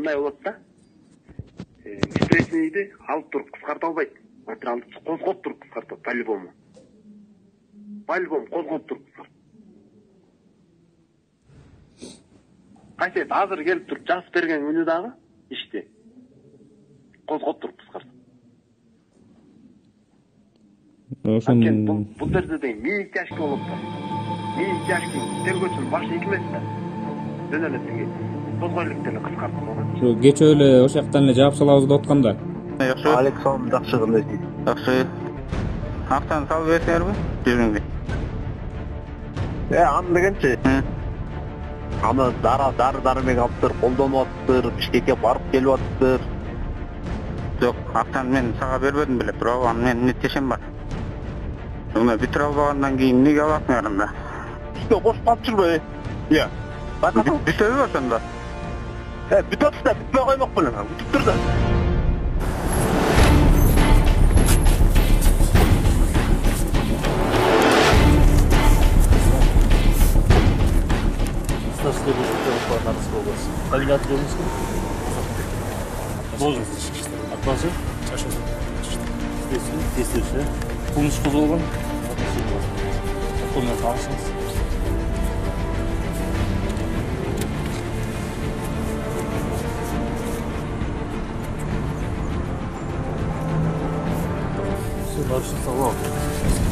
кандай болот да? Стрессниди алып туруп кыскарта албайт. Материалды козгоп туруп кыскартат по-любому. По-любому козгоп туруп кыскартат. Кайсет азыр келип туруп жазып берген күнү дагы ишти козгоп туруп кыскартат. Ошон бул жерде деген миң тяжкий болот да. Миң тяжкий тергөөчүнүн башы ийгилет да. Жөн эле тиги козгой электе эле кыскартып койгон. Şu geç öyle o şaktan ne cevap salabız da otkanda. Yaxşı. Александр жакшы кандай дейт. Yaxşı. Акчаны салып берсеңерби? 100 миңди. Аны дегенчи. Аны дары-дармек алыптыр, колдонуп атыптыр, Бишкекке барып келип атыптыр. Жок, акчаны мен сага бербедим беле, бирок аны менин неттешем бар. Мына бүтүрө албагандан кийин эмнеге аласың анда? Үстө бош калып жүрбөй. Иә. Бүтөбү ошондо? Бүтөт да, бүтпөй коймок белең. Бүтүп тур да. Старший по Нарвской области. Фамилия отделения? Должен. Отложи. Действующий. Қылмыс қозғалған. Қолмен танысыңыз. Все, нарушение салон.